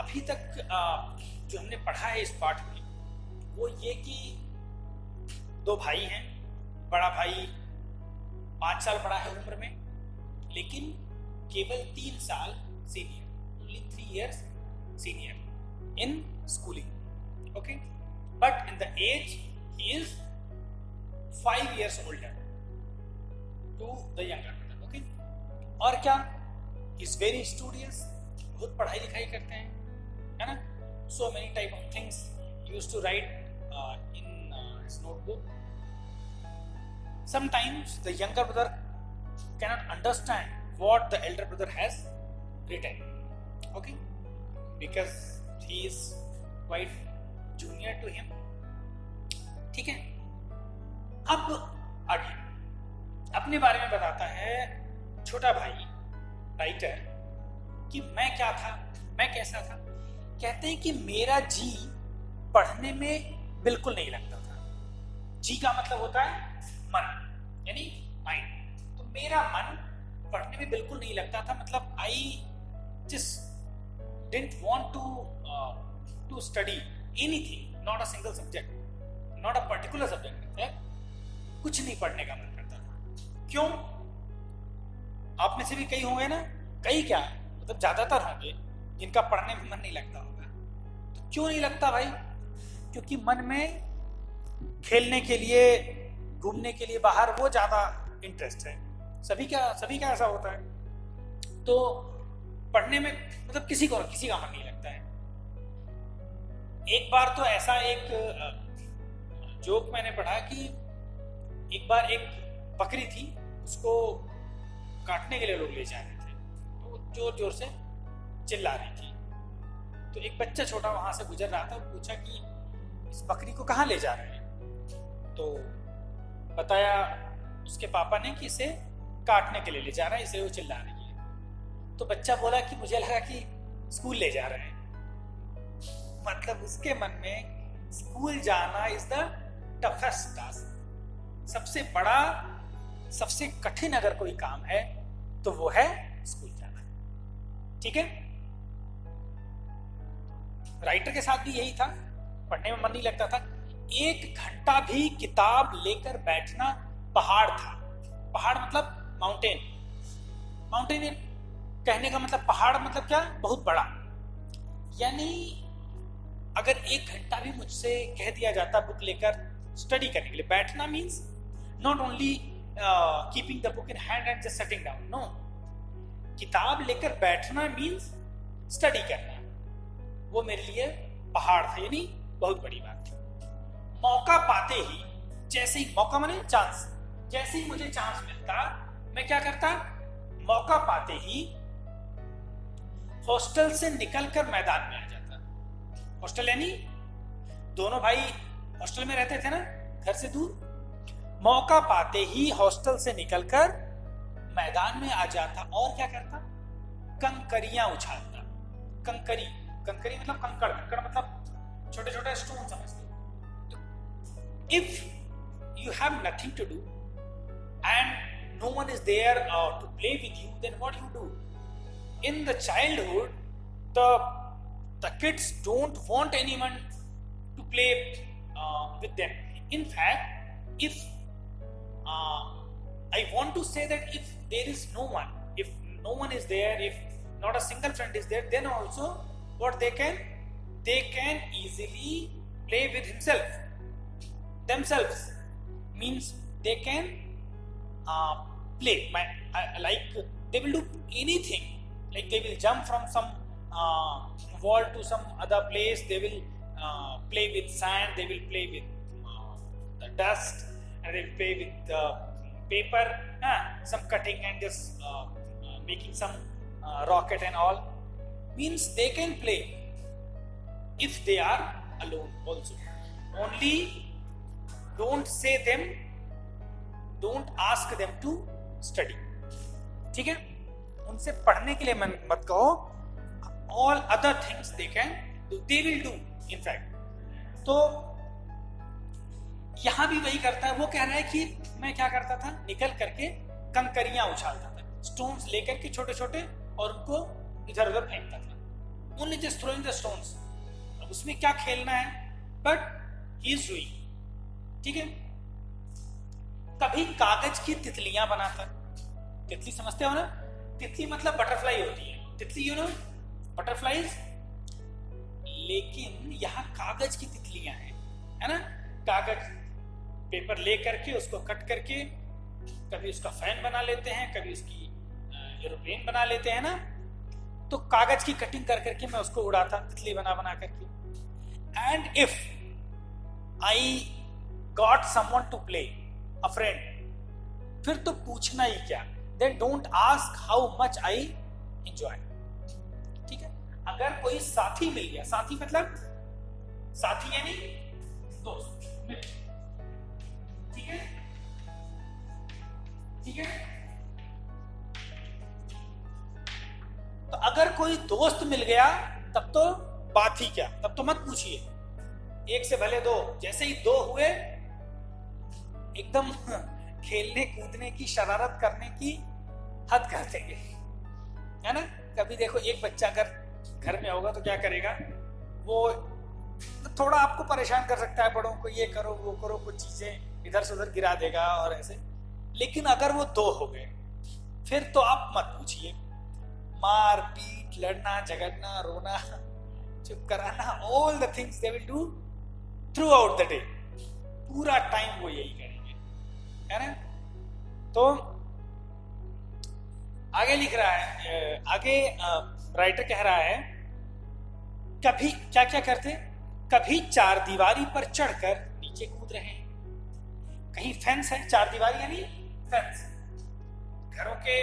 अभी तक जो हमने पढ़ा है इस पाठ में वो ये कि दो भाई हैं, बड़ा भाई 5 साल बड़ा है उम्र में, लेकिन केवल 3 साल senior, only 3 years senior in schooling, okay, but in the age he is 5 years older to the younger brother, okay. और क्या, इज वेरी स्टूडियस, बहुत पढ़ाई लिखाई करते हैं, है ना। So many type of things used to write in his notebook. Sometimes the younger brother cannot understand what the elder brother has written, okay, because he is quite junior to him, ठीक है। अब आगे अपने बारे में बताता है छोटा भाई राइटर कि मैं क्या था, मैं कैसा था। कहते हैं कि मेरा जी पढ़ने में बिल्कुल नहीं लगता था। जी का मतलब होता है मन, यानी माइंड। तो मेरा मन पढ़ने में बिल्कुल नहीं लगता था, मतलब I just didn't want to study anything, not a single subject, not a particular subject, कुछ नहीं पढ़ने का मन करता था। क्यों? आप में से भी कई होंगे ना, कई क्या मतलब ज्यादातर होंगे जिनका पढ़ने में मन नहीं लगता होगा। तो क्यों नहीं लगता भाई? क्योंकि मन में खेलने के लिए, घूमने के लिए बाहर वो ज्यादा इंटरेस्ट है। सभी का ऐसा होता है। तो पढ़ने में मतलब किसी का मन नहीं लगता है। एक बार तो ऐसा एक जोक मैंने पढ़ा कि एक बार एक बकरी थी, उसको काटने के लिए लोग ले जा रहे थे, तो जोर जोर से चिल्ला रही थी। तो एक बच्चा छोटा वहां से गुजर रहा था, पूछा कि इस बकरी को कहाँ ले जा रहे हैं? तो बताया उसके पापा ने कि इसे काटने के लिए ले जा रहा है, इसलिए वो चिल्ला रही है। तो बच्चा बोला कि मुझे लगा कि स्कूल ले जा रहे हैं। मतलब उसके मन में स्कूल जाना इज द टफेस्ट टास्क, सबसे बड़ा, सबसे कठिन अगर कोई काम है तो वो है स्कूल जाना, ठीक है। राइटर के साथ भी यही था, पढ़ने में मन नहीं लगता था। 1 घंटा भी किताब लेकर बैठना पहाड़ था। पहाड़ मतलब माउंटेन, माउंटेन कहने का मतलब पहाड़ मतलब क्या, बहुत बड़ा। यानी अगर 1 घंटा भी मुझसे कह दिया जाता बुक लेकर स्टडी करने के लिए बैठना, means not only keeping the book in hand and just setting down, no, किताब लेकर बैठना मीन्स स्टडी करना, वो मेरे लिए पहाड़ था, यानी बहुत बड़ी बात थी। मौका पाते ही, जैसे ही मौका माने चांस, जैसे ही मुझे चांस मिलता मैं क्या करता, मौका पाते ही हॉस्टल से निकलकर मैदान में आ जाता। हॉस्टल यानी दोनों भाई हॉस्टल में रहते थे ना, घर से दूर। मौका पाते ही हॉस्टल से निकलकर मैदान में आ जाता और क्या करता, कंकरियां उछालता। कंकरी मतलब कंकड़, मतलब छोटे छोटे स्टोन समझते। If you have nothing to do and no one is there to play with you, then what you do? In the childhood, the kids don't want anyone to play with them. In fact, if I want to say that if there is no one, if no one is there, if not a single friend is there, then also what they can easily play with themselves, means they can play like they will do anything, like they will jump from some wall to some other place, they will play with sand, they will play with the dust, and they will play with the paper, some cutting and just making some rocket and all, means they can play if they are alone also. Only don't ask them to study, ठीक है। उनसे पढ़ने के लिए मत कहो, all other things they will do in fact। तो यहां भी वही करता है। वो कह रहा है कि मैं क्या करता था, निकल करके कंकरियां उछालता था, स्टोन्स लेकर के छोटे छोटे, और उनको इधर उधर फेंकता था। Only just throwing the stones. अब उसमें क्या खेलना है, बट ही इज डूइंग। ठीक है। कभी कागज की तितलियां बनाता है। तितली समझते हो ना, तितली मतलब बटरफ्लाई होती है, तितली यू नो बटरफ्लाईज। लेकिन यहां कागज की तितलियां हैं, है ना। कागज पेपर ले करके उसको कट करके कभी उसका फैन बना लेते हैं, कभी उसकी एरोप्लेन बना लेते हैं ना। तो कागज की कटिंग कर करके मैं उसको उड़ाता, तितली बना बना करके। And if I got someone to play, a friend, फिर तो पूछना ही क्या, then don't ask how much I enjoy. ठीक है। अगर कोई साथी मिल गया, साथी मतलब साथी यानी दोस्त, मित्र। ठीक है, ठीक है। तो अगर कोई दोस्त मिल गया तब तो बात ही क्या, तब तो मत पूछिए, एक से भले दो। जैसे ही दो हुए एकदम खेलने कूदने की, शरारत करने की हद कर देंगे, है ना। कभी देखो एक बच्चा अगर घर में होगा तो क्या करेगा, वो थोड़ा आपको परेशान कर सकता है, बड़ों को ये करो वो करो, कुछ चीजें इधर से उधर गिरा देगा और ऐसे। लेकिन अगर वो दो हो गए फिर तो आप मत पूछिए, मार पीट, लड़ना झगड़ना, रोना, चुप कराना, all the things they will do through out the day. पूरा टाइम वो यही करेंगे, है ना। तो आगे लिख रहा है, आगे राइटर कह रहा है, कभी क्या क्या करते, कभी चार दीवारी पर चढ़कर नीचे कूद रहे हैं। कहीं फेंस है, चार दीवारी यानी फेंस, घरों के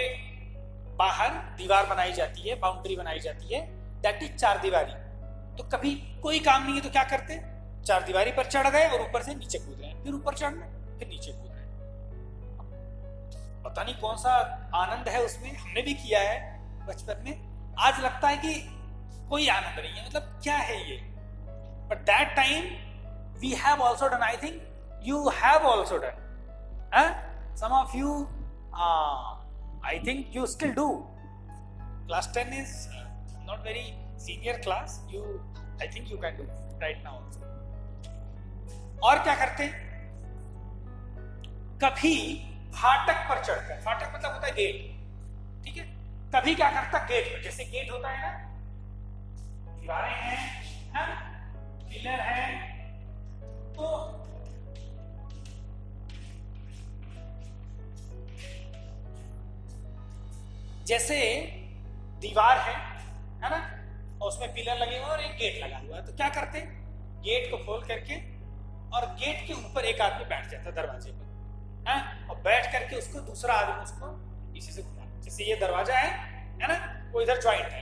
बाहर दीवार बनाई जाती है, बाउंड्री बनाई जाती है, दैट इज चार दीवारी। तो कभी कोई काम नहीं है तो क्या करते, चार दीवारी पर चढ़ गए और ऊपर से नीचे कूद रहे हैं, फिर ऊपर चढ़ना, फिर नीचे कूद रहे हैं। पता नहीं कौन सा आनंद है उसमें, हमने भी किया है बचपन में। आज लगता है कि कोई आनंद नहीं है, मतलब क्या है ये। But that time we have also done, I think you have also done, some of you, I think you still do. Class 10 is not very senior class. I think you can do right now also. और क्या करते, कभी फाटक पर चढ़कर, फाटक मतलब होता है गेट, ठीक है। कभी क्या करता, गेट पर, जैसे गेट होता है ना, दीवारें हैं, पिलर है, तो जैसे दीवार है ना, और उसमें पिलर लगे हुए और एक गेट लगा हुआ है, तो क्या करते, गेट को खोल करके और गेट के ऊपर एक आदमी बैठ जाता है दरवाजे पर, है, और बैठ करके उसको दूसरा आदमी उसको इसी से घुमा, जैसे ये दरवाजा है ना, वो इधर ज्वाइंट है।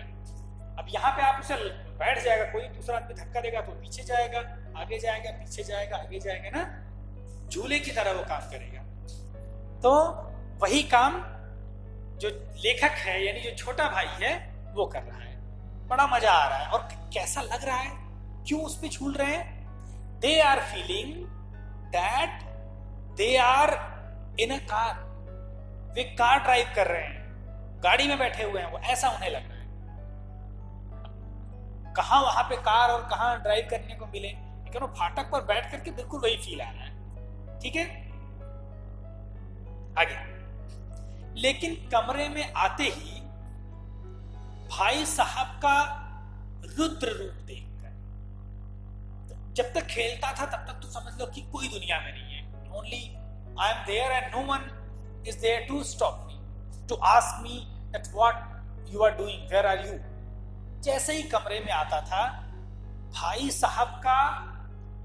अब यहाँ पे आप उसे बैठ जाएगा, कोई दूसरा आदमी धक्का देगा तो पीछे जाएगा, आगे जाएगा, पीछे जाएगा, आगे जाएगा ना, झूले की तरह वो काम करेगा। तो वही काम जो लेखक है यानी जो छोटा भाई है वो कर रहा है। बड़ा मजा आ रहा है, और कैसा लग रहा है, क्यों उस पे झूल रहे हैं। They are feeling that they are in a car, वे कार ड्राइव कर रहे हैं, गाड़ी में बैठे हुए हैं, वो ऐसा उन्हें लग रहा है। कहां वहां पे कार और कहां ड्राइव करने को मिले, लेकिन वो फाटक पर बैठ करके बिल्कुल वही फील आ रहा है। ठीक है, आगे। लेकिन कमरे में आते ही भाई साहब का रुद्र रूप देखकर, जब तक खेलता था तब तक तो समझ लो कि कोई दुनिया में नहीं है, only I am there and no one is there to stop me, to ask me that what you are doing, where are you. जैसे ही कमरे में आता था भाई साहब का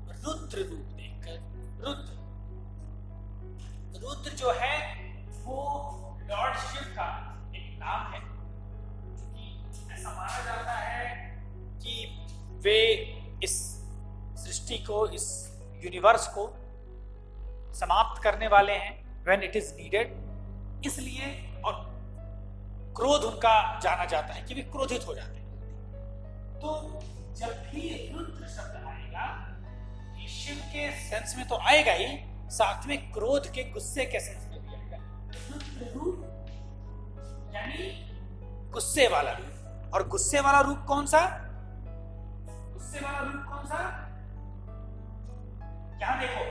रुद्र रूप देखकर, रुद्र जो है वो लॉर्ड शिव का एक नाम है, क्योंकि ऐसा माना जाता है कि वे इस सृष्टि को, इस यूनिवर्स को समाप्त करने वाले हैं व्हेन इट इज नीडेड। इसलिए, और क्रोध उनका जाना जाता है कि वे क्रोधित हो जाते हैं। तो जब भी रुद्र शब्द आएगा, ये शिव के सेंस में तो आएगा ही, साथ में क्रोध के, गुस्से के सेंस में भी आएगा। रुद्र रूप यानी गुस्से वाला रूप, और गुस्से वाला रूप कौन सा, गुस्से वाला रूप कौन सा? यहां देखो,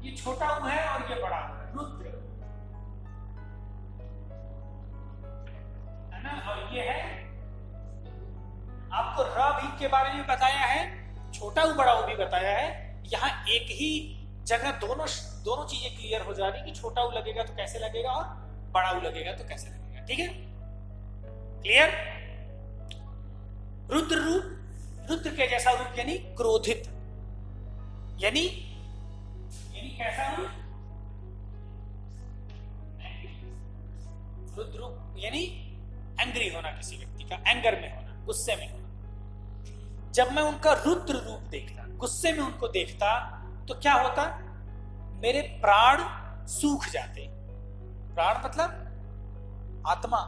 ये छोटा ऊ है और ये बड़ा ऊ है, रुद्र है ना, और ये है। आपको र भी के बारे में बताया है, छोटा ऊ बड़ा ऊ भी बताया है। यहां एक ही जगह दोनों चीजें क्लियर हो जा रही कि छोटा ऊ लगेगा तो कैसे लगेगा और बड़ा ऊ लगेगा तो कैसे लगेगा। ठीक है, क्लियर। रुद्र रूप, रुद्र के जैसा रूप यानी क्रोधित, यानी कैसा रूप? रुद्र रूप यानी एंग्री होना, किसी व्यक्ति का एंगर में होना, गुस्से में होना। जब मैं उनका रुद्र रूप देखता, गुस्से में उनको देखता, तो क्या होता? मेरे प्राण सूख जाते। प्राण मतलब आत्मा,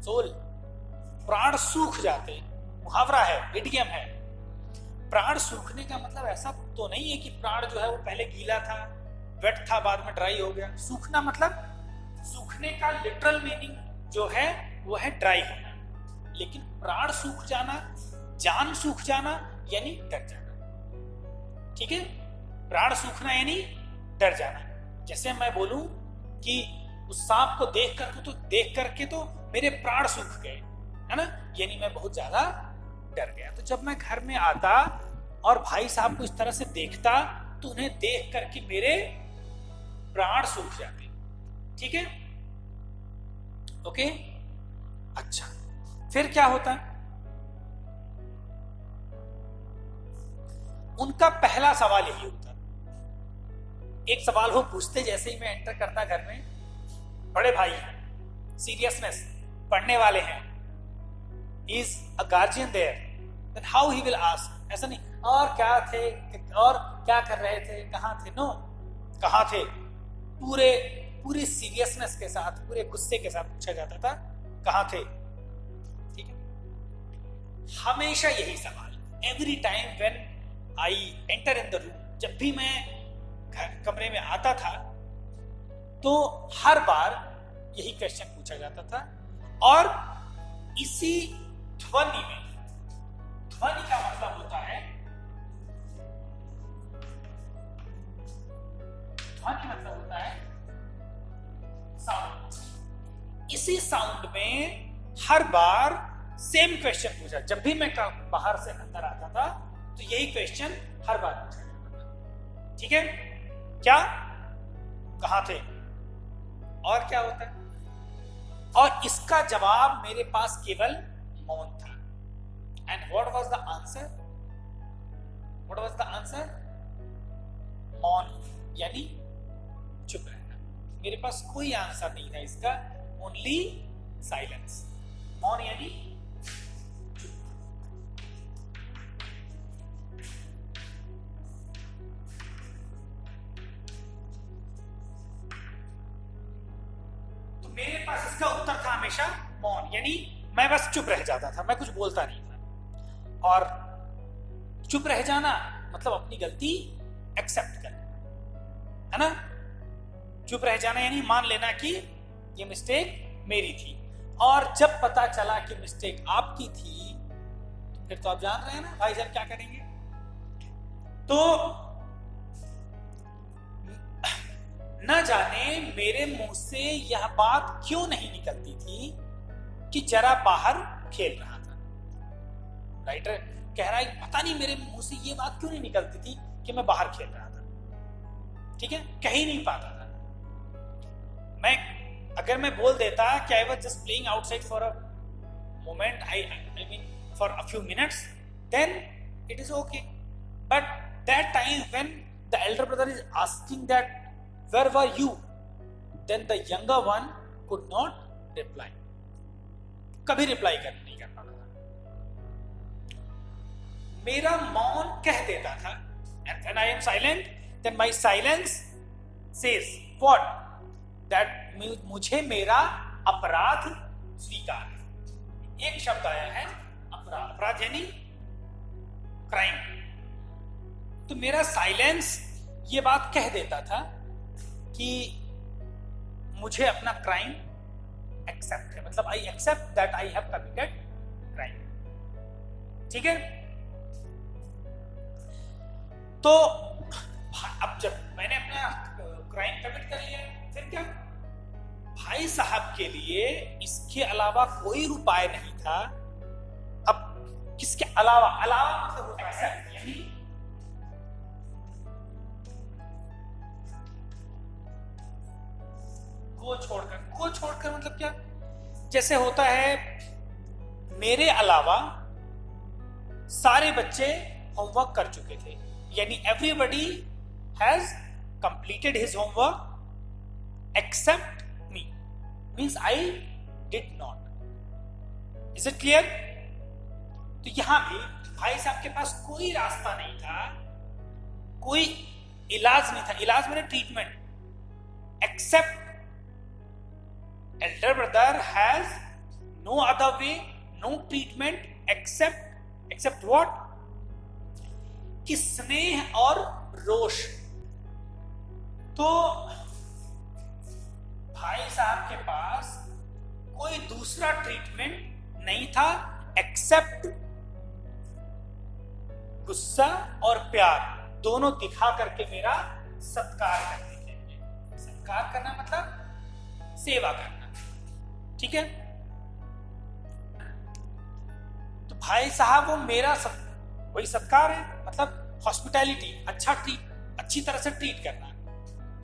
सोल। प्राण सूख जाते, मुहावरा है, इडियम है। प्राण सूखने का मतलब ऐसा तो नहीं है कि प्राण जो है वो पहले गीला था, वेट था, बाद में ड्राई हो गया। सूखना मतलब, सूखने का लिटरल मीनिंग जो है वो है ड्राई होना। लेकिन प्राण सूख जाना, जान सूख जाना यानी डर जाना। ठीक है, प्राण सूखना यानी डर जाना। जैसे मैं बोलूं कि उस सांप को देख करके तो मेरे प्राण सूख गए, है ना, यानी मैं बहुत ज्यादा डर गया। तो जब मैं घर में आता और भाई साहब को इस तरह से देखता तो उन्हें देख करके मेरे प्राण सूख जाते। ठीक है, ओके। अच्छा, फिर क्या होता? उनका पहला सवाल यही होता। एक सवाल वो पूछते जैसे ही मैं एंटर करता घर में, बड़े भाई, सीरियसनेस, पढ़ने वाले हैं, is a guardian there, then how he will ask? ऐसा नहीं, और क्या थे, और क्या कर रहे थे, कहाँ थे? नो, कहाँ थे? पूरे सीरियसनेस के साथ, पूरे गुस्से के साथ पूछा जाता था, कहाँ थे? ठीक है, हमेशा यही सवाल, every time when I enter in the room, जब भी मैं कमरे में आता था तो हर बार यही क्वेश्चन पूछा जाता था। और इसी ध्वनि में, ध्वनि का मतलब होता है, ध्वनि मतलब होता है साउंड। इसी साउंड में हर बार सेम क्वेश्चन पूछा। जब भी मैं बाहर से अंदर आता था तो यही क्वेश्चन हर बार पूछा जाता था। ठीक है, क्या, कहां थे, और क्या होता है? और इसका जवाब मेरे पास केवल मौन था। And what was the answer? What was the answer? मौन यानी चुप रहना। मेरे पास कोई आंसर नहीं था इसका, ओनली साइलेंस। मौन यानी मेरे पास इसका उत्तर था हमेशा मौन, यानी मैं बस चुप रह जाता था, मैं कुछ बोलता नहीं था। और चुप रह जाना मतलब अपनी गलती एक्सेप्ट करना, है ना। चुप रह जाना यानी मान लेना कि ये मिस्टेक मेरी थी। और जब पता चला कि मिस्टेक आपकी थी तो फिर तो आप जान रहे हैं ना भाईजान क्या करेंगे। तो न जाने मेरे मुंह से यह बात क्यों नहीं निकलती थी कि जरा बाहर खेल रहा था। राइटर कह रहा है पता नहीं मेरे मुंह से ये बात क्यों नहीं निकलती थी कि मैं बाहर खेल रहा था। ठीक है, कह ही नहीं पाता था मैं। अगर मैं बोल देता कि I was just playing outside for a moment, I mean for a few minutes, then it is okay. But that time when the elder brother is asking that where were you, then the younger one could not reply. कभी reply नहीं कर पाता था। मेरा मौन कह देता था, and when I am silent, then my silence says what? That मुझे मेरा अपराध स्वीकार है। एक शब्द आया है अपराध, अपराध यानी क्राइम। तो मेरा साइलेंस ये बात कह देता था कि मुझे अपना क्राइम एक्सेप्ट है, मतलब I accept that I have committed crime. ठीक है, तो अब जब मैंने अपना क्राइम कमिट कर लिया, फिर क्या? भाई साहब के लिए इसके अलावा कोई उपाय नहीं था। अब किसके अलावा? अलावा मतलब होता है यानी को छोड़कर मतलब क्या? जैसे होता है मेरे अलावा सारे बच्चे होमवर्क कर चुके थे, यानी everybody has completed his homework except me, means I did not. Is it clear? तो यहां भी भाई साहब के पास कोई रास्ता नहीं था, कोई इलाज नहीं था, इलाज मेरे treatment, except elder brother has no other way, no treatment except what? कि स्नेह और रोष। तो भाई साहब के पास कोई दूसरा ट्रीटमेंट नहीं था एक्सेप्ट गुस्सा और प्यार, दोनों दिखा करके मेरा सत्कार करते थे। सत्कार करना मतलब सेवा करना, ठीक है? तो भाई साहब वो मेरा वही सत्कार है, मतलब हॉस्पिटैलिटी, अच्छी तरह से ट्रीट करना,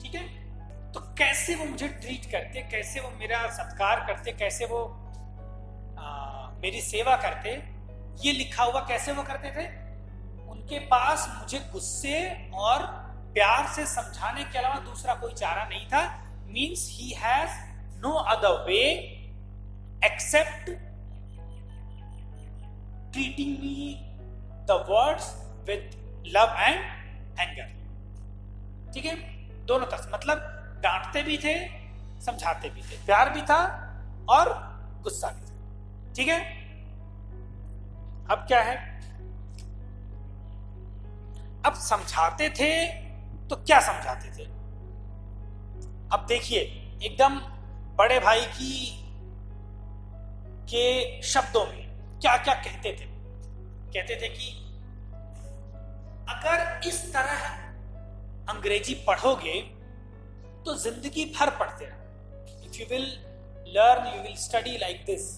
ठीक है? तो कैसे वो मुझे ट्रीट करते, कैसे वो मेरा सत्कार करते, कैसे वो मेरी सेवा करते, ये लिखा हुआ कैसे वो करते थे? उनके पास मुझे गुस्से और प्यार से समझाने के अलावा दूसरा कोई चारा नहीं था। Means he has no other way except treating me the words with love and anger, ठीक है? दोनों तरफ, मतलब डांटते भी थे, समझाते भी थे, प्यार भी था और गुस्सा भी था, ठीक है? अब क्या है? अब समझाते थे तो क्या समझाते थे? अब देखिए, एकदम बड़े भाई के शब्दों में क्या क्या कहते थे? कहते थे कि अगर इस तरह अंग्रेजी पढ़ोगे तो जिंदगी भर पढ़ते रहो। If you will learn, you will study like this,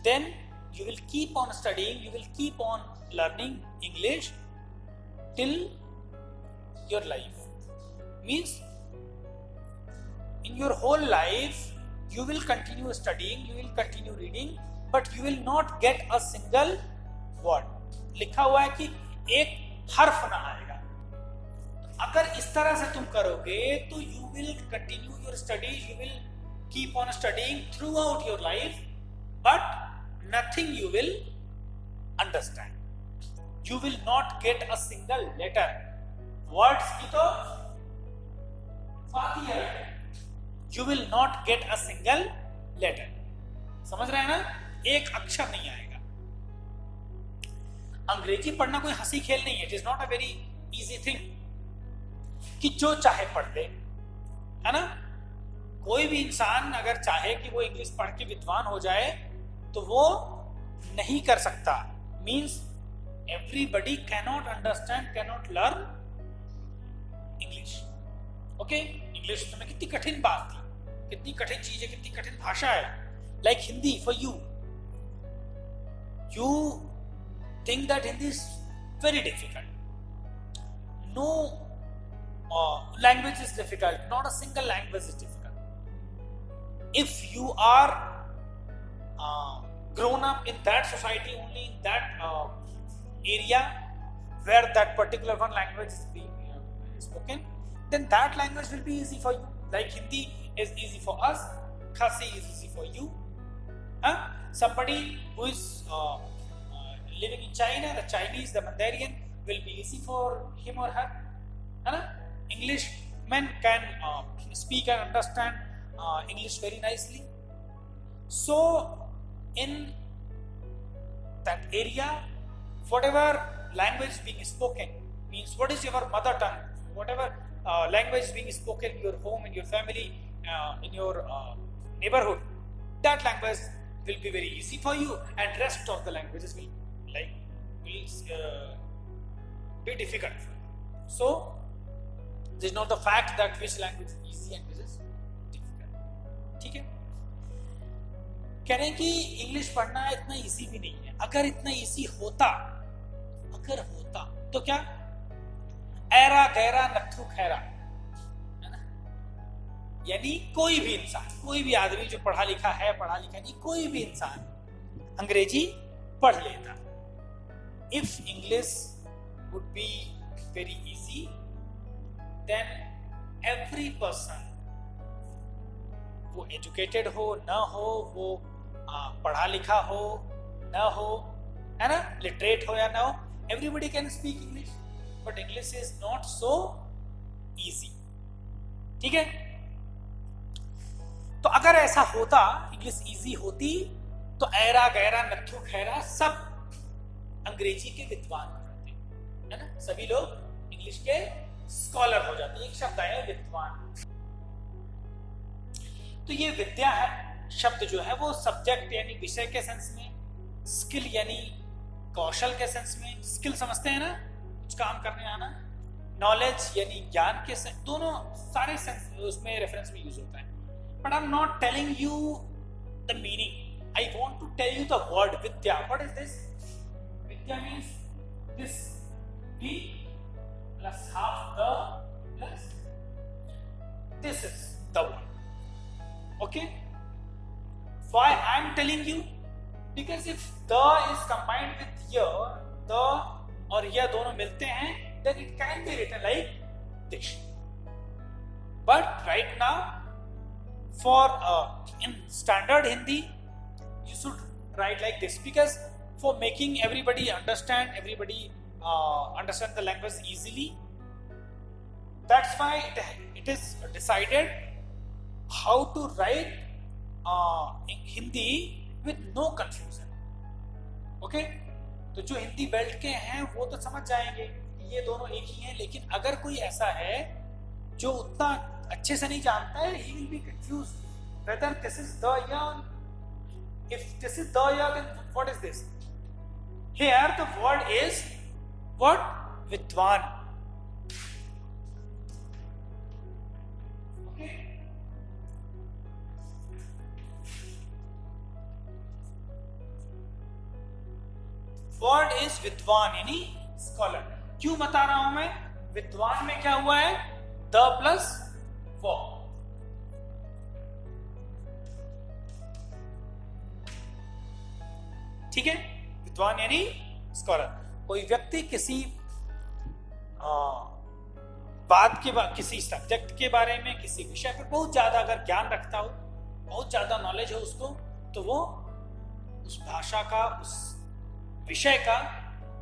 then you will keep on studying, you will keep on learning English till your life. Means in your whole life you will continue studying, you will continue reading, but you will not get a single word. लिखा हुआ है कि एक हर्फ ना आएगा। अगर इस तरह से तुम करोगे तो you will continue your studies, you will keep on studying throughout your life, but nothing you will understand. You will not get a single letter. Words की तो बात ही है। You will not get a single letter. समझ रहे हैं ना? एक अक्षर नहीं आएगा। अंग्रेजी पढ़ना कोई हंसी खेल नहीं है। It is not a very easy thing कि जो चाहे पढ़ ले, है ना? कोई भी इंसान अगर चाहे कि वो इंग्लिश पढ़ के विद्वान हो जाए तो वो नहीं कर सकता। Means everybody cannot understand, cannot learn English. Okay, English में कितनी कठिन बात थी, कितनी कठिन चीज है, कितनी कठिन भाषा है। Like Hindi for you think that Hindi is very difficult. No language is difficult, not a single language is difficult. If you are grown up in that society, only in that area where that particular one language is being spoken, then that language will be easy for you. Like Hindi is easy for us, Khasi is easy for you. Somebody who is living in China, the Chinese, the Mandarin will be easy for him or her. Englishmen can speak and understand English very nicely. So in that area, whatever language being spoken, means what is your mother tongue, whatever language being spoken in your home, in your family, in your neighborhood, that language will be very easy for you, and rest of the languages will be difficult. So this is not the fact that which language is easy and which is difficult. ठीक है, कह रहे हैं कि English पढ़ना इतना easy भी नहीं है. अगर इतना इजी होता, अगर होता तो क्या, ऐरा गैरा नथु खैरा, है ना, यानी कोई भी इंसान, कोई भी आदमी जो पढ़ा लिखा है, पढ़ा लिखा नहीं, कोई भी इंसान अंग्रेजी पढ़ लेता. If English would be very easy, then every person, वो एजुकेटेड हो न हो, वो पढ़ा लिखा हो न हो, है ना, लिटरेट हो या ना हो, everybody can speak English. But English is not so easy. ठीक है, तो अगर ऐसा होता, इंग्लिश इजी होती, तो ऐरा गैरा नथु खैरा सब अंग्रेजी के विद्वान हो जाते, है ना, सभी लोग इंग्लिश के स्कॉलर हो जाते. एक शब्द आया विद्वान. तो ये विद्या है शब्द जो है वो सब्जेक्ट यानी विषय के सेंस में, स्किल यानी कौशल के सेंस में, स्किल समझते हैं ना, कुछ काम करने आना, नॉलेज यानी ज्ञान के सेंस, दोनों सारे सेंस उसमें रेफरेंस में यूज होता है. But I am not telling you the meaning, I want to tell you the word vidya. What is this? Vidya means this we plus half the plus this is the word. Okay, why I am telling you? Because if the is combined with your, the और यह दोनों मिलते हैं, then it can be written like this. But right now, for in standard Hindi, you should write like this, because for making everybody understand, understand the language easily. That's why it is decided how to write in Hindi with no confusion. Okay? तो जो Hindi belt के हैं वो तो समझ जाएंगे कि ये दोनों एक ही हैं, लेकिन अगर कोई ऐसा है जो उतना अच्छे से नहीं जानता है, he will be confused whether this is the ya. If this is the ya, then what is this? Here the word is what? Vidwan. Word is विद्वान यानी स्कॉलर. क्यों बता रहा हूं मैं? विद्वान में क्या हुआ है? द प्लस व. ठीक है, विद्वान यानी स्कॉलर. कोई व्यक्ति किसी बात के किसी सब्जेक्ट के बारे में, किसी विषय पर बहुत ज्यादा अगर ज्ञान रखता हो, बहुत ज्यादा नॉलेज हो उसको, तो वो उस भाषा का, उस विषय का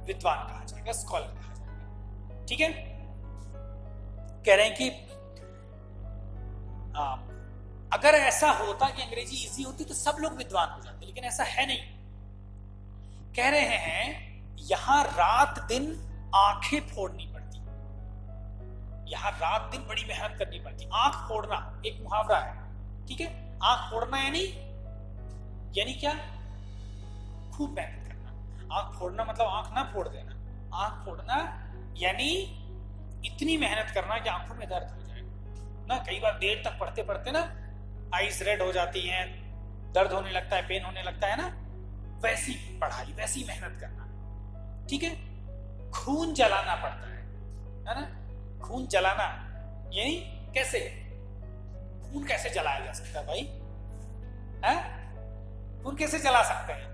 विद्वान कहा जाएगा, स्कॉलर कहा जाएगा. ठीक है, कह रहे हैं कि अगर ऐसा होता कि अंग्रेजी इजी होती तो सब लोग विद्वान हो जाते, लेकिन ऐसा है नहीं. कह रहे हैं यहां रात दिन आंखें फोड़नी पड़ती, यहां रात दिन बड़ी मेहनत करनी पड़ती. आंख फोड़ना एक मुहावरा है. ठीक है, आंख फोड़ना यानी क्या? खूब मेहनत. आंख फोड़ना मतलब आंख ना फोड़ देना. आंख फोड़ना यानी इतनी मेहनत करना कि आंखों में दर्द हो जाए ना. कई बार देर तक पढ़ते पढ़ते ना आईज रेड हो जाती हैं, दर्द होने लगता है, पेन होने लगता है ना. वैसी पढ़ाई, वैसी मेहनत करना. ठीक है, खून जलाना पड़ता है ना. खून जलाना यानी कैसे? खून कैसे जलाया जा सकता है भाई? है, खून कैसे जला सकते हैं?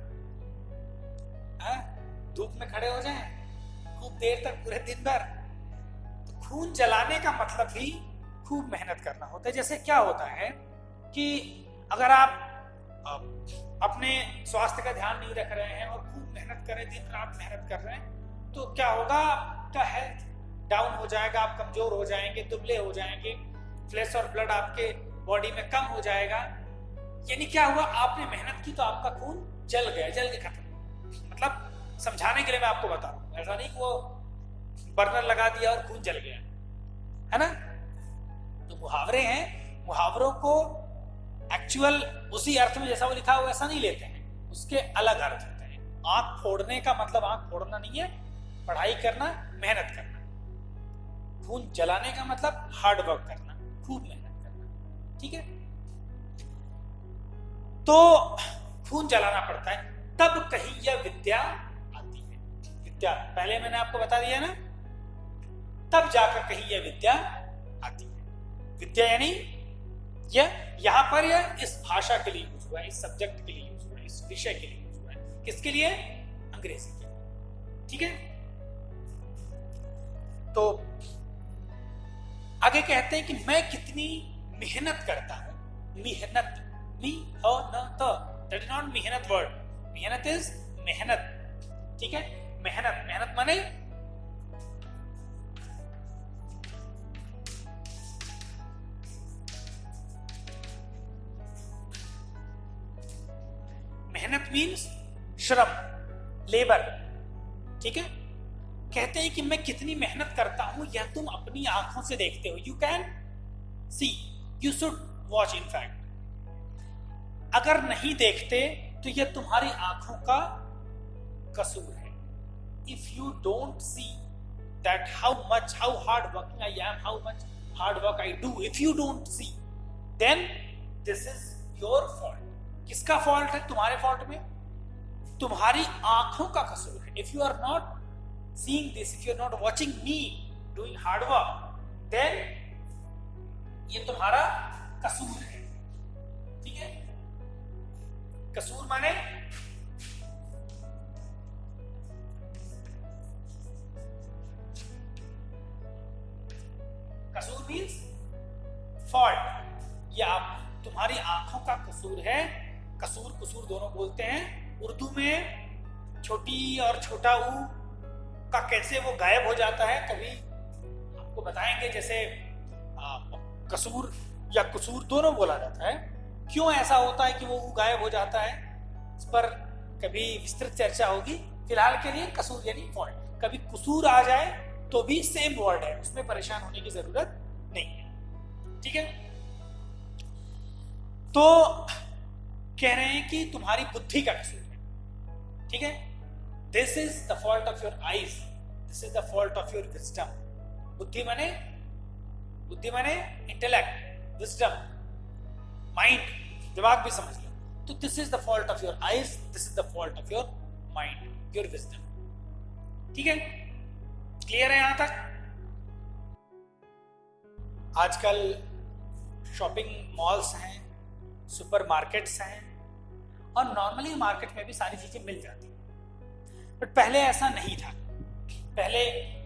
धूप में खड़े हो जाएं खूब देर तक, पूरे दिन भर. तो खून जलाने का मतलब भी खूब मेहनत करना होता है. जैसे क्या होता है कि अगर आप अपने स्वास्थ्य का ध्यान नहीं रख रहे हैं और खूब मेहनत कर रहे, दिन रात मेहनत कर रहे हैं, तो क्या होगा? आपका हेल्थ डाउन हो जाएगा, आप कमजोर हो जाएंगे, दुबले हो जाएंगे, फ्लैश और ब्लड आपके बॉडी में कम हो जाएगा. यानी क्या हुआ? आपने मेहनत की तो आपका खून जल गया, जल के खत्म. मतलब समझाने के लिए मैं आपको बता रहा हूं, ऐसा नहीं कि वो बर्नर लगा दिया और खून जल गया, है ना. तो मुहावरे हैं, मुहावरों को एक्चुअल उसी अर्थ में जैसा वो लिखा हुआ ऐसा नहीं लेते हैं, उसके अलग अर्थ होते हैं. आंख फोड़ने का मतलब आंख फोड़ना नहीं है, पढ़ाई करना, मेहनत करना। खून जलाने का मतलब हार्ड वर्क करना, खूब मेहनत करना, ठीक है। तो खून जलाना पड़ता है, तब कहीं यह विद्या आती है। विद्या पहले मैंने आपको बता दिया ना, तब जाकर कहीं यह विद्या आती है। विद्या यानी यहां पर यह इस भाषा के लिए यूज हुआ है, इस सब्जेक्ट के लिए यूज हुआ है, इस विषय के लिए यूज हुआ है। किसके लिए? अंग्रेजी के लिए, ठीक है। तो आगे कहते हैं कि मैं कितनी मेहनत करता हूं। मेहनत, मी ह न त, दैट इज नॉट मेहनत वर्ड, मेहनत इज मेहनत, ठीक है। मेहनत, मेहनत माने मेहनत मीन्स श्रम, लेबर, ठीक है। कहते हैं कि मैं कितनी मेहनत करता हूं, यह तुम अपनी आंखों से देखते हो। You can see, you should watch. In fact अगर नहीं देखते तो यह तुम्हारी आंखों का कसूर है। If you don't see that how hard working I am, how much hard work I do, if you don't see, then this is your fault. किसका फॉल्ट है? तुम्हारे फॉल्ट में, तुम्हारी आंखों का कसूर है। इफ यू आर नॉट seeing this, if you're not watching me doing hard work, then ये तुम्हारा कसूर है, ठीक है। कसूर माने कसूर मीन्स फॉल्ट, या तुम्हारी आंखों का कसूर है। कसूर कुसूर दोनों बोलते हैं। उर्दू में छोटी और छोटा ऊ का कैसे वो गायब हो जाता है, कभी आपको बताएंगे। जैसे कसूर या कुसूर दोनों बोला जाता है। क्यों ऐसा होता है कि वो गायब हो जाता है, इस पर कभी विस्तृत चर्चा होगी। फिलहाल के लिए कसूर यानी फॉल्ट। कभी कुसूर आ जाए तो भी सेम वर्ड है, उसमें परेशान होने की जरूरत नहीं है, ठीक है। तो कह रहे हैं कि तुम्हारी बुद्धि का कसूर है, ठीक है। This is the fault of your eyes. This is the fault of your wisdom. बुद्धि माने intellect, wisdom, mind, दिमाग भी समझ लो। तो this is the fault of your eyes, this is the fault of your mind, your wisdom, ठीक है। Clear है यहां तक? आजकल शॉपिंग मॉल्स हैं, सुपरमार्केट्स हैं, और नॉर्मली मार्केट में भी सारी चीजें मिल जाती हैं। बट पहले ऐसा नहीं था। पहले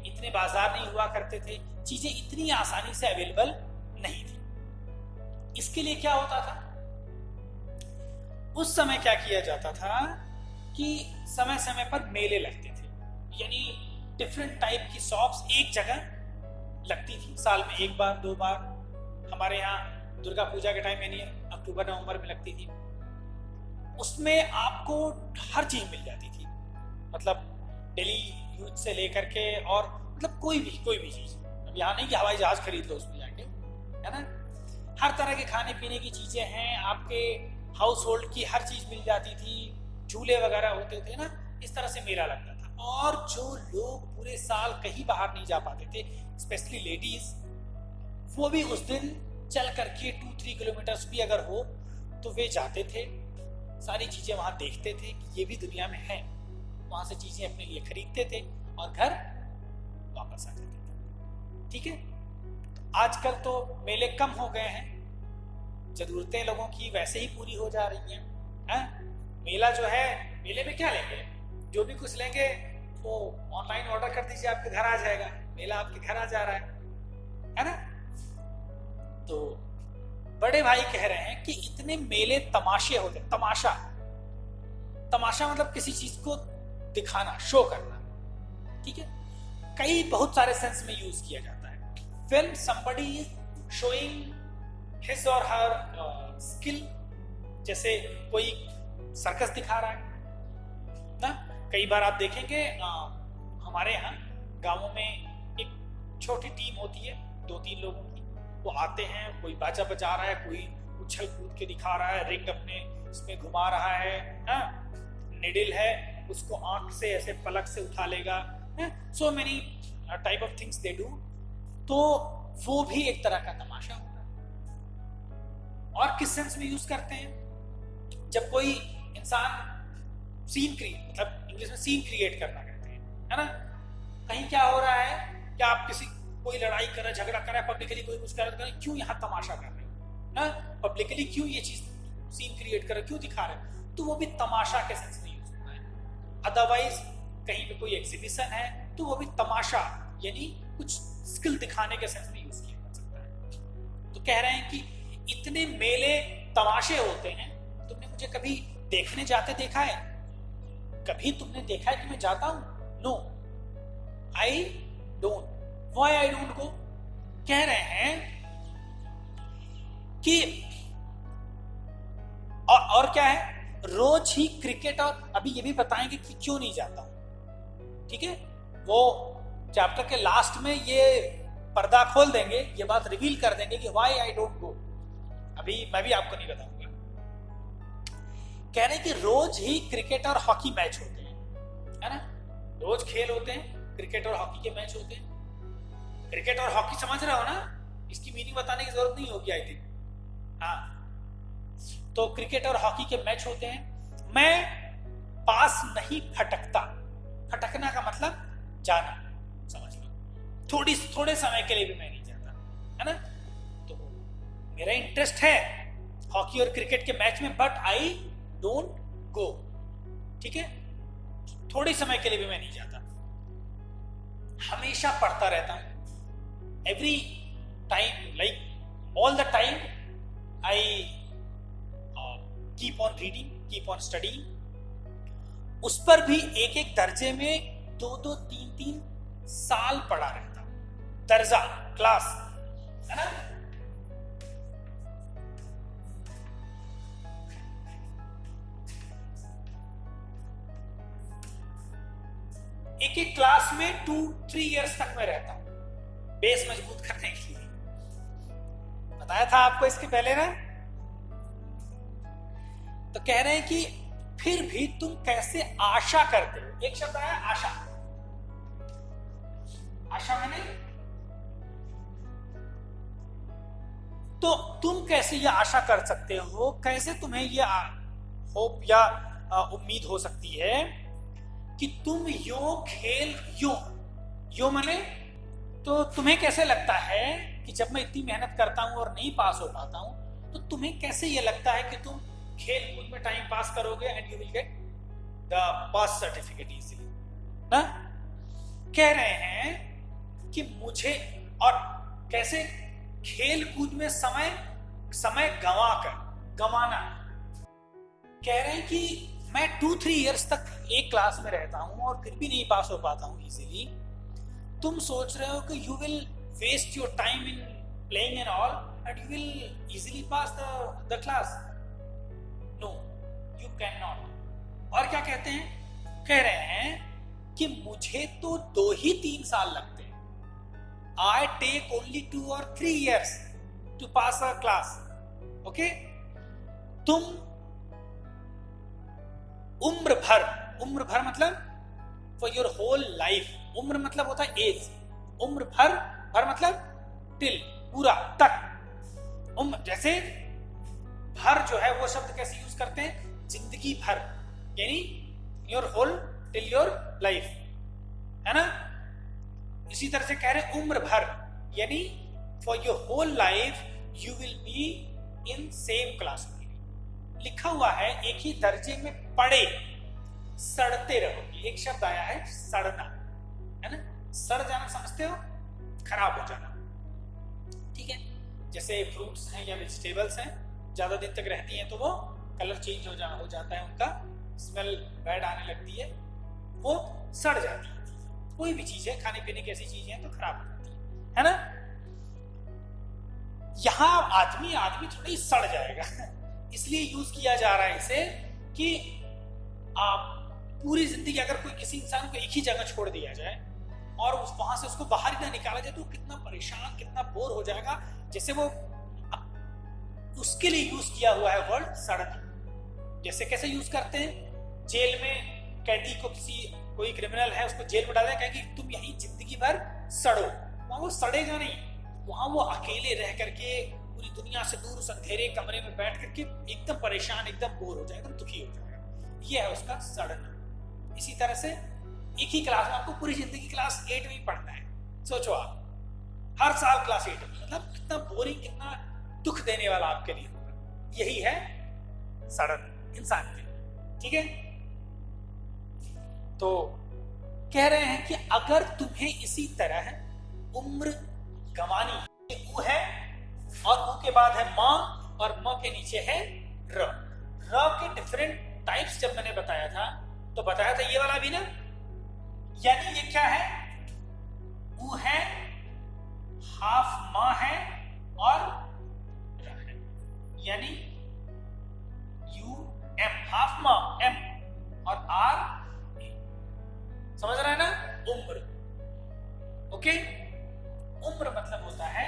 इतने बाजार नहीं हुआ करते थे, चीजें इतनी आसानी से अवेलेबल नहीं थी। इसके लिए क्या होता था, उस समय क्या किया जाता था कि समय समय पर मेले लगते थे, यानी डिफरेंट टाइप की शॉप्स एक जगह लगती थी, साल में एक बार दो बार। हमारे यहाँ दुर्गा पूजा के टाइम यानी अक्टूबर नवंबर में लगती थी। उसमें आपको हर चीज मिल जाती थी, मतलब डेली यूज से लेकर के, और मतलब कोई भी चीज। अब यहाँ नहीं कि हवाई जहाज खरीद लो उसमें जाके, है ना। हर तरह के खाने पीने की चीजें हैं, आपके हाउस होल्ड की हर चीज मिल जाती थी, झूले वगैरह होते थे ना। इस तरह से मेला लगता था। और जो लोग पूरे साल कहीं बाहर नहीं जा पाते थे, स्पेशली लेडीज, वो भी उस दिन चल करके 2-3 किलोमीटर भी अगर हो तो वे जाते थे, सारी चीजें वहां देखते थे कि ये भी दुनिया में है। वहां से चीजें अपने लिए खरीदते थे और घर वापस आ जाते थे, ठीक है। आजकल तो मेले कम हो गए हैं, जरूरतें लोगों की वैसे ही पूरी हो जा रही हैं। मेला जो है, मेले में क्या लेंगे, जो भी कुछ लेंगे वो ऑनलाइन ऑर्डर कर दीजिए, आपके घर आ जाएगा। मेला आपके घर आ जा रहा है ना। तो बड़े भाई कह रहे हैं कि इतने मेले तमाशे होते, तमाशा मतलब किसी चीज को दिखाना, शो करना, ठीक है। कई बहुत सारे सेंस में यूज किया जाता है। When somebody is showing his or her skill, जैसे कोई सर्कस दिखा रहा है ना। कई बार आप देखेंगे हमारे यहाँ गांवों में एक छोटी टीम होती है 2-3 लोगों की। वो आते हैं, कोई बाजा बजा रहा है, कोई उछल कूद के दिखा रहा है, रिंग अपने इसमें घुमा रहा है, निडिल है, उसको आंख से ऐसे पलक से उठा लेगा, सो many type of things they do. तो वो भी एक तरह का तमाशा होगा। और किस सेंस में यूज करते हैं? जब कोई इंसान सीन क्रिएट, मतलब इंग्लिश में सीन क्रिएट करना कहते हैं, है ना? कहीं क्या हो रहा है कि आप किसी कोई लड़ाई कर रहे, झगड़ा कर रहा है, पब्लिकली कोई कुछ कर रहा है, क्यों यहाँ तमाशा कर रहे हो ना? पब्लिकली क्यों ये चीज सीन क्रिएट कर रहे, क्यों दिखा रहे हैं? तो वो भी तमाशा के सेंस में यूज होता है। अदरवाइज कहीं पे कोई एग्जीबिशन है तो वो भी तमाशा यानी कुछ स्किल दिखाने के सेंस में यूज किया जा सकता है। तो कह रहे हैं कि इतने मेले तमाशे होते हैं, तुमने मुझे कभी देखने जाते देखा है? कभी तुमने देखा है कि मैं जाता हूं? No, I don't. Why I don't go? कह रहे हैं कि और क्या है, रोज ही क्रिकेट, और अभी ये भी बताएंगे कि क्यों नहीं जाता हूं। ठीक है, वो चैप्टर के लास्ट में ये पर्दा खोल देंगे, ये बात रिवील कर देंगे कि व्हाई आई डोंट गो। अभी मैं भी आपको नहीं बताऊंगा। कह रहे हैं कि रोज ही क्रिकेट और हॉकी मैच होते हैं, है ना? रोज खेल होते हैं, क्रिकेट और हॉकी के मैच होते हैं। क्रिकेट और हॉकी समझ रहे हो ना? इसकी मीनिंग बताने की जरूरत नहीं होगी आई थिंक। हाँ, तो क्रिकेट और हॉकी के मैच होते हैं। मैं पास नहीं फटकता। फटकना का मतलब जाना, समझ लो। थोड़े समय के लिए भी मैं नहीं जाता, है ना? तो मेरा इंटरेस्ट है हॉकी और क्रिकेट के मैच में, बट आई डोंट गो। ठीक है, थोड़े समय के लिए भी मैं नहीं जाता। हमेशा पढ़ता रहता हूं, every time, like all the time I keep on reading, keep on studying. उस पर भी एक एक दर्जे में 2-2, 3-3 साल पढ़ा रहता हूं। दर्जा, क्लास, है ना? एक एक क्लास में 2-3 इयर्स तक मैं रहता हूं, बेस मजबूत करने के लिए। बताया था आपको इसके पहले ना? तो कह रहे हैं कि फिर भी तुम कैसे आशा करते हो। एक शब्द आया आशा। आशा मैंने, तो तुम कैसे ये आशा कर सकते हो, कैसे तुम्हें ये होप या उम्मीद हो सकती है कि तुम यो खेल यो मैंने, तो तुम्हें कैसे लगता है कि जब मैं इतनी मेहनत करता हूं और नहीं पास हो पाता हूं, तो तुम्हें कैसे ये लगता है कि तुम खेल कूद में टाइम पास करोगे and you will get the pass certificate easily ना? कह रहे हैं कि मुझे, और कैसे खेल कूद में समय गंवाना। कह रहे हैं कि मैं 2-3 इयर्स तक एक क्लास में रहता हूं और फिर भी नहीं पास हो पाता हूं इजीली। तुम सोच रहे हो कि you will waste your time in playing and all and you will easily pass the class. No, you can not. और क्या कहते हैं? कह रहे हैं कि मुझे तो 2-3 साल लगते हैं। I take only 2 or 3 years to pass a class. Okay, तुम उम्र भर मतलब फॉर योर होल लाइफ। उम्र मतलब होता है एज, उम्र भर मतलब टिल, पूरा, तक। उम्र जैसे भर जो है वो शब्द कैसे यूज करते हैं? जिंदगी भर, यानी your whole till your life, है ना? इसी तरह से कह रहे उम्र भर, यानी for your whole life you will be in same class. लिखा हुआ है एक ही दर्जे में पड़े सड़ते रहोगे। एक शब्द आया है सड़ना, है ना? सड़ जाना समझते हो, खराब हो जाना। ठीक है, जैसे फ्रूट्स हैं या वेजिटेबल्स हैं, ज्यादा दिन तक रहती हैं तो वो कलर चेंज हो जाता है, उनका स्मेल बैड आने लगती है, वो सड़ जाती है। कोई भी चीज है, खाने पीने की ऐसी चीजें हैं तो खराब हो जाती है ना? यहां आदमी थोड़ी सड़ जाएगा इसलिए यूज किया जा रहा है इसे कि आप पूरी जिंदगी अगर कोई किसी इंसान को एक ही जगह छोड़ दिया जाए और वहां से उसको बाहर ही ना निकाला जाए तो कितना परेशान, कितना बोर हो जाएगा। जैसे वो उसके लिए यूज किया हुआ है वर्ड सड़ना। जैसे कैसे यूज करते हैं? जेल में कैदी को किसी कोई क्रिमिनल है उसको जेल में डाला, कहेंगे तुम यही जिंदगी भर सड़ो। वहां वो सड़ेगा नहीं, वहां वो अकेले रह करके पूरी दुनिया से दूर उस अंधेरे कमरे में बैठ करके एकदम परेशान, एकदम बोर हो जाएगा, दुखी हो जाएगा। ये है उसका सड़ना। इसी तरह से एक ही क्लास में आपको पूरी जिंदगी क्लास 8 में ही पढ़ना है। सोचो आप हर साल क्लास 8 में, मतलब कितना बोरिंग, कितना दुख देने वाला आपके लिए होगा। यही है सड़न इंसान के, ठीक है। तो कह रहे हैं कि अगर तुम्हें इसी तरह उम्र गंवानी, ऊ है और ऊ के बाद है मां और मां के नीचे है र। र के डिफरेंट टाइप्स जब मैंने बताया था तो बताया था ये वाला भी ना, यानी ये क्या है, ऊ है, हाफ मां है और र है, यानी यू एम, हाफ मां एम और आर ए। समझ रहा है ना, उम्र। ओके, उम्र मतलब होता है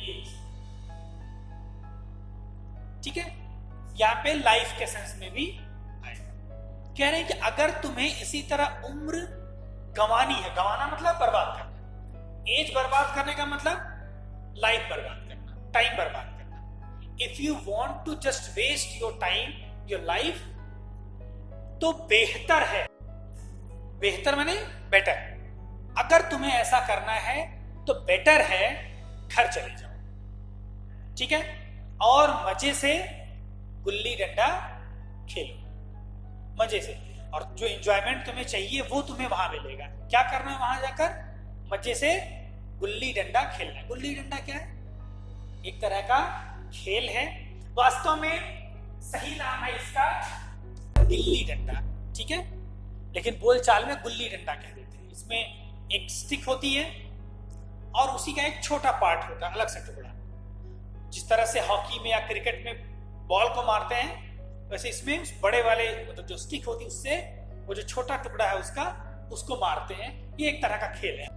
एज, ठीक है। यहां पे लाइफ के सेंस में भी आएगा। कह रहे हैं कि अगर तुम्हें इसी तरह उम्र गंवानी है, गंवाना मतलब बर्बाद करना, एज बर्बाद करने का मतलब लाइफ बर्बाद करना, टाइम बर्बाद करना। If you want to just waste your time, your life, तो बेहतर है, बेहतर माने बेटर, अगर तुम्हें ऐसा करना है तो बेटर है घर चले जाओ, ठीक है, और मजे से गुल्ली डंडा खेलो, मजे से। और जो एंजॉयमेंट तुम्हें चाहिए वो तुम्हें वहां मिलेगा। क्या करना है वहां जाकर, मजे से गुल्ली डंडा खेलना है। गुल्ली डंडा क्या है, एक तरह का खेल है, वास्तव में सही नाम है इसका गिल्ली डंडा, ठीक है, लेकिन बोलचाल में गुल्ली डंडा कह देते हैं। इसमें एक स्टिक होती है और उसी का एक छोटा पार्ट होता है, अलग से टुकड़ा। जिस तरह से हॉकी में या क्रिकेट में बॉल को मारते हैं, वैसे इसमें उस बड़े वाले मतलब जो स्टिक होती है उससे वो जो छोटा टुकड़ा है उसका, उसको मारते हैं। ये एक तरह का खेल है।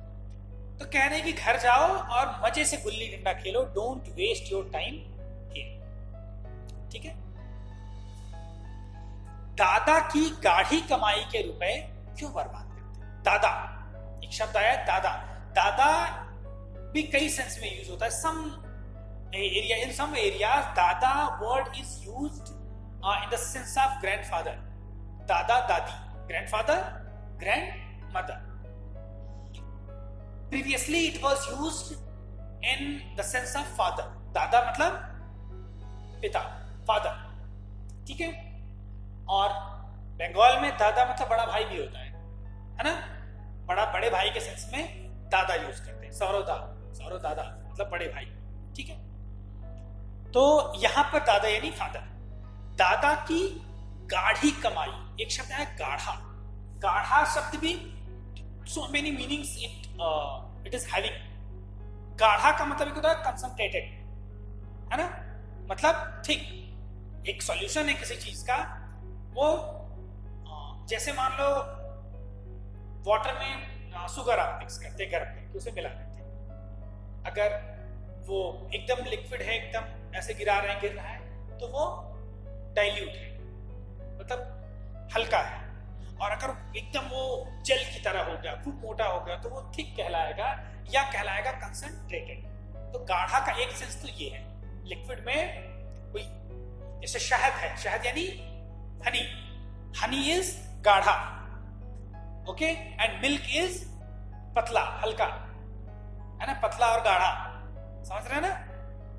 तो कह रहे हैं कि घर जाओ और मजे से गुल्ली डंडा खेलो, don't waste your time here, ठीक है। दादा की गाढ़ी कमाई के रुपए क्यों बर्बाद करते हैं। दादा एक शब्द आया, दादा। दादा भी कई सेंस में यूज होता है। सम एरिया, इन सम एरियाज दादा word is used in the sense of grandfather, dada dadi, grandfather, grandmother. Previously it was used in the sense of father. dada मतलब पिता, father, ठीक है। और बंगाल में दादा मतलब बड़ा भाई भी होता है ना, बड़े भाई के सेंस में दादा यूज करते हैं। सौरव दादा मतलब बड़े भाई, ठीक है। तो यहां पर दादा यानी फादर। दादा की गाढ़ी कमाई, एक शब्द है गाढ़ा। गाढ़ा शब्द भी so many meanings it is having. गाढ़ा का मतलब होता है कंसंट्रेटेड, है ना, मतलब ठीक एक सॉल्यूशन है किसी चीज का। वो जैसे मान लो वाटर में शुगर आप मिक्स करते गर्म करके उसे मिला देते, अगर वो एकदम लिक्विड है, एकदम ऐसे गिर रहा है तो वो डाइल्यूट है, मतलब हल्का है। और अगर एकदम वो जेल की तरह हो गया, खूब मोटा हो गया, तो वो थिक कहलाएगा या कहलाएगा कंसंट्रेटेड। तो गाढ़ा का एक सेंस तो ये है, लिक्विड में कोई जैसे शहद है, शहद यानी हनी, हनी इज गाढ़ा, ओके, एंड मिल्क इज पतला, हल्का, है ना, पतला और गाढ़ा, समझ रहे हैं ना।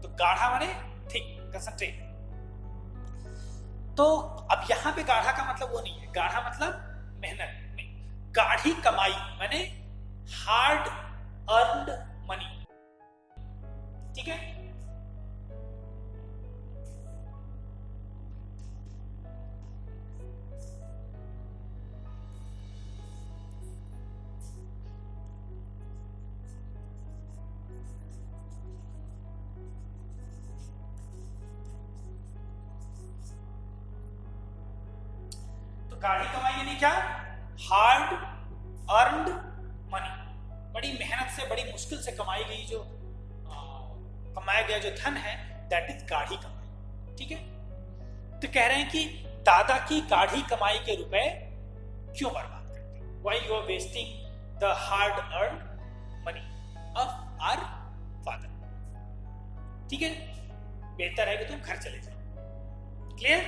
तो गाढ़ा माने थिक, कंसंट्रेट। तो अब यहां पे गाढ़ा का मतलब वो नहीं है, गाढ़ा मतलब मेहनत में। गाढ़ी कमाई माने हार्ड अर्नड मनी, ठीक है। गाढ़ी कमाई यानी क्या, हार्ड अर्नड मनी, बड़ी मेहनत से, बड़ी मुश्किल से कमाई गई जो कमाया गया जो धन है, दैट इज गाढ़ी कमाई, ठीक है। तो कह रहे हैं कि दादा की गाढ़ी कमाई के रुपए क्यों बर्बाद करते हैं। while you are wasting the hard earned money of our father. ठीक है, बेहतर है कि तुम घर चले जाओ. क्लियर?